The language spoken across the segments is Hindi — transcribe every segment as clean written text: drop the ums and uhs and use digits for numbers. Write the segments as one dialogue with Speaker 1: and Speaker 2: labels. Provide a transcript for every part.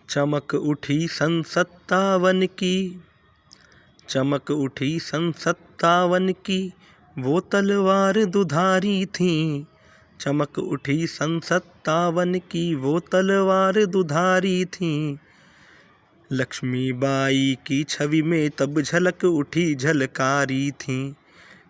Speaker 1: चमक उठी सन 57 की, चमक उठी सन 57 की, वो तलवार दुधारी थी। चमक उठी सन 57 की, वो तलवार दुधारी थी। लक्ष्मीबाई की छवि में तब झलक उठी झलकारी थी।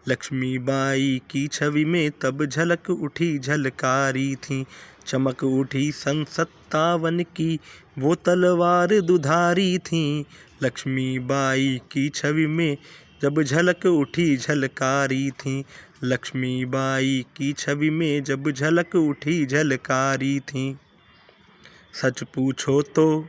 Speaker 1: लक्ष्मीबाई की छवि में तब झलक उठी झलकारी थी। चमक उठी सन 57 की, वो तलवार दुधारी थी। लक्ष्मीबाई की छवि में जब झलक उठी झलकारी थी। लक्ष्मीबाई की छवि में जब झलक उठी झलकारी थी। सच पूछो तो,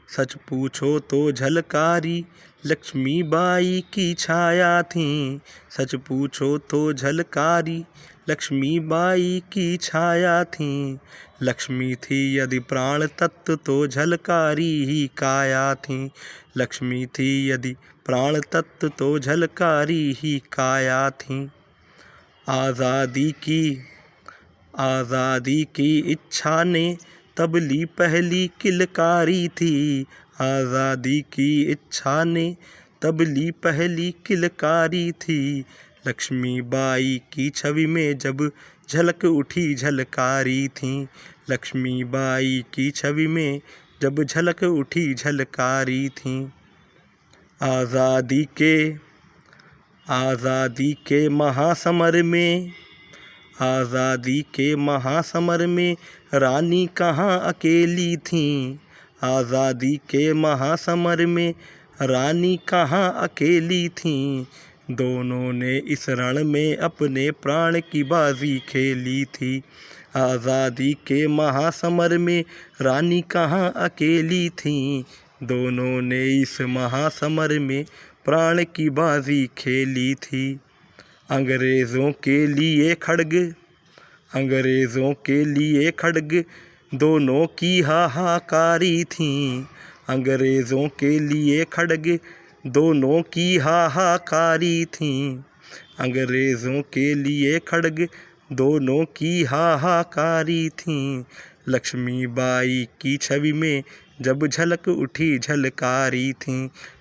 Speaker 1: सच पूछो तो झलकारी लक्ष्मीबाई की छाया थी। सच पूछो तो झलकारी लक्ष्मीबाई की छाया थी। लक्ष्मी थी यदि प्राण तत्व तो झलकारी ही काया थी। लक्ष्मी थी यदि प्राण तत्व तो झलकारी ही काया थी। आज़ादी की, आज़ादी की इच्छा ने तब ली पहली किलकारी थी। आज़ादी की इच्छा ने तब ली पहली किलकारी थी। लक्ष्मीबाई की छवि में जब झलक उठी झलकारी थी। लक्ष्मीबाई की छवि में जब झलक उठी झलकारी थी। आज़ादी के, आज़ादी के महासमर में, आज़ादी के महासमर में रानी कहाँ अकेली थी। आज़ादी के महासमर में रानी कहाँ अकेली थी। दोनों ने इस रण में अपने प्राण की बाजी खेली थी। आज़ादी के महासमर में रानी कहाँ अकेली थी। दोनों ने इस महासमर में प्राण की बाजी खेली थी। अंग्रेज़ों के लिए खड्ग, अंग्रेज़ों के लिए खड्ग दोनों की हाहाकारी थी। अंग्रेज़ों के लिए खड्ग दोनों की हाहाकारी थी। अंग्रेज़ों के लिए खड्ग दोनों की हाहाकारी थी। लक्ष्मीबाई की छवि में जब झलक उठी झलकारी थी।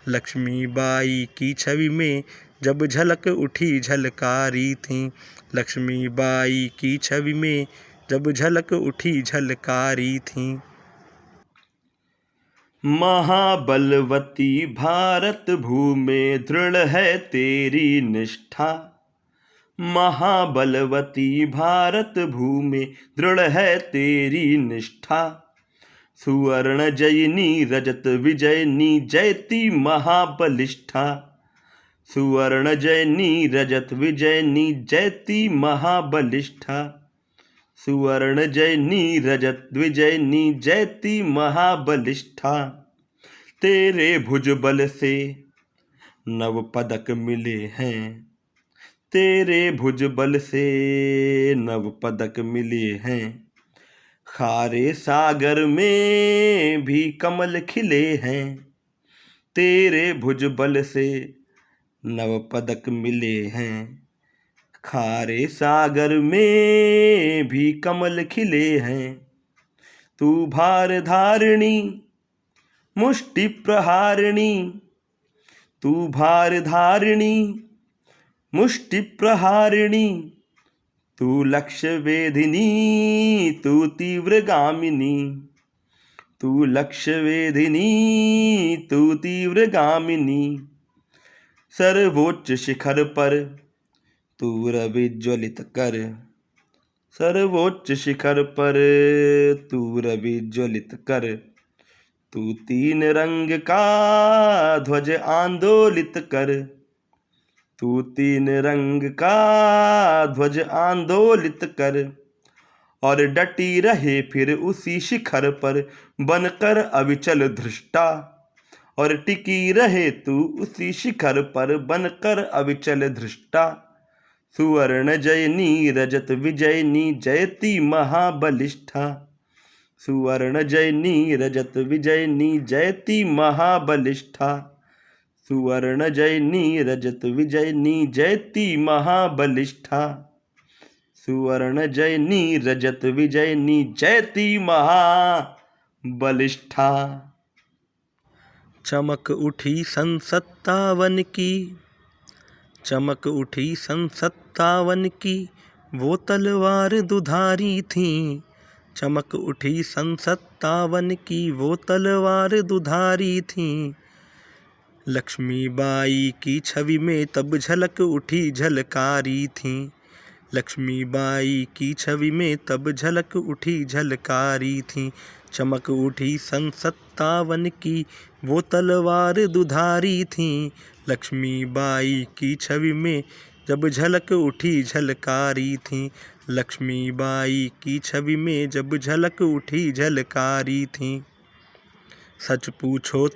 Speaker 1: लक्ष्मीबाई की छवि में जब झलक उठी झलकारी थी। लक्ष्मीबाई की छवि में जब झलक उठी झलकारी थी। महाबलवती भारत भूमि दृढ़ है तेरी निष्ठा। महाबलवती भारत भूमि दृढ़ है तेरी निष्ठा। सुवर्ण जयिनी रजत विजयनी जयती महाबलिष्ठा। सुवर्ण जयनी रजत विजयनी जयती महाबलिष्ठा। सुवर्ण जयनी रजत विजयनी जयती महाबलिष्ठा। तेरे भुजबल से नव पदक मिले हैं। तेरे भुजबल से नव पदक मिले हैं। खारे सागर में भी कमल खिले हैं। तेरे भुजबल से नव पदक मिले हैं। खारे सागर में भी कमल खिले हैं। तू भार धारिणी मुष्टि प्रहारिणी। तू भार धारिणी मुष्टि प्रहारिणी। तू लक्ष्य वेधिनी तू तीव्रगामिनी। तू लक्ष्य वेधिनी तू तीव्रगामिनी। सर्वोच्च शिखर पर तू रवि ज्वलित कर। सर्वोच्च शिखर पर तू रवि ज्वलित कर। तू तीन रंग का ध्वज आंदोलित कर। तू तीन रंग का ध्वज आंदोलित कर। और डटी रहे फिर उसी शिखर पर बनकर अविचल धृष्टा। और टिकी रहे तू उसी शिखर पर बनकर अविचल धृष्टा। सुवर्ण जयनी रजत विजयनी जयती महाबलिष्ठा। सुवर्ण जयनी रजत विजयनी जयती महाबलिष्ठा। सुवर्ण जयनी रजत विजयनी जयती महाबलिष्ठा। सुवर्ण जयनी रजत विजयनी जयती महाबलिष्ठा। बलिष्ठा। चमक उठी सन 57 की, चमक उठी सन 57 की, वो तलवार दुधारी थी। चमक उठी सन 57 की, वो तलवार दुधारी थी। लक्ष्मीबाई की छवि में तब झलक उठी झलकारी थी। लक्ष्मीबाई की छवि में तब झलक उठी झलकारी थी। चमक उठी सन 57 की, वो तलवार दुधारी थी। लक्ष्मीबाई की छवि में जब झलक उठी झलकारी थी। लक्ष्मीबाई की छवि में जब झलक उठी झलकारी थी। सच पूछो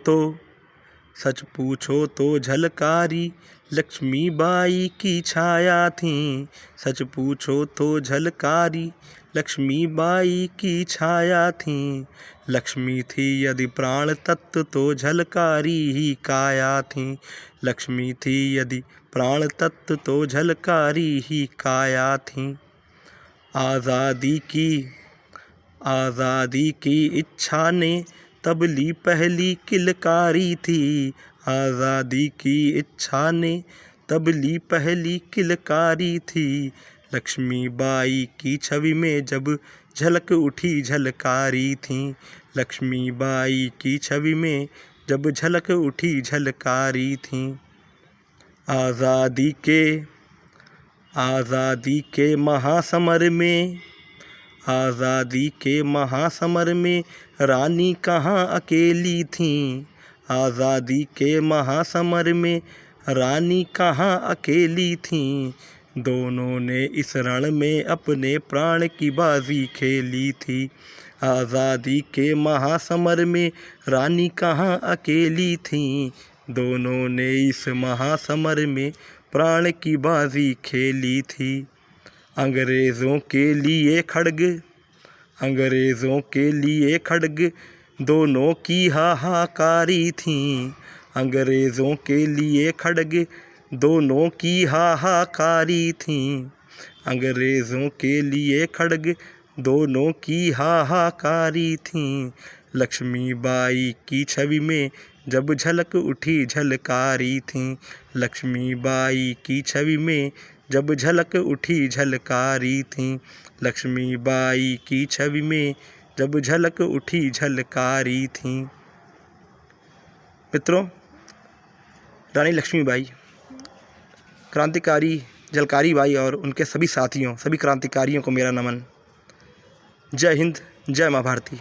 Speaker 1: तो झलकारी लक्ष्मीबाई की छाया थी। सच पूछो तो झलकारी लक्ष्मीबाई की छाया थी। लक्ष्मी थी यदि प्राण तत्व तो झलकारी ही काया थी। लक्ष्मी थी यदि प्राण तत्व तो झलकारी ही काया थी। आज़ादी की इच्छा ने तब ली पहली किलकारी थी। आज़ादी की इच्छा ने तब ली पहली किलकारी थी। लक्ष्मीबाई की छवि में जब झलक उठी झलकारी थी। लक्ष्मीबाई की छवि में जब झलक उठी झलकारी थी। आज़ादी के महासमर में, आज़ादी के महासमर में रानी कहाँ अकेली थी। आज़ादी के महासमर में रानी कहाँ अकेली थी। दोनों ने इस रण में अपने प्राण की बाजी खेली थी। आज़ादी के महासमर में रानी कहाँ अकेली थी। दोनों ने इस महासमर में प्राण की बाजी खेली थी। अंग्रेज़ों के लिए खड्ग दोनों की हाहाकारी थी। अंग्रेज़ों के लिए खड्ग दोनों की हाहाकारी थी। अंग्रेज़ों के लिए खड्ग दोनों की हाहाकारी थी। लक्ष्मीबाई की छवि में जब झलक उठी झलकारी थी। लक्ष्मीबाई की छवि में जब झलक उठी झलकारी थी। लक्ष्मीबाई की छवि में जब झलक उठी झलकारी थी। मित्रों, रानी लक्ष्मीबाई, क्रांतिकारी झलकारी बाई और उनके सभी साथियों, सभी क्रांतिकारियों को मेरा नमन। जय हिंद, जय माँ भारती।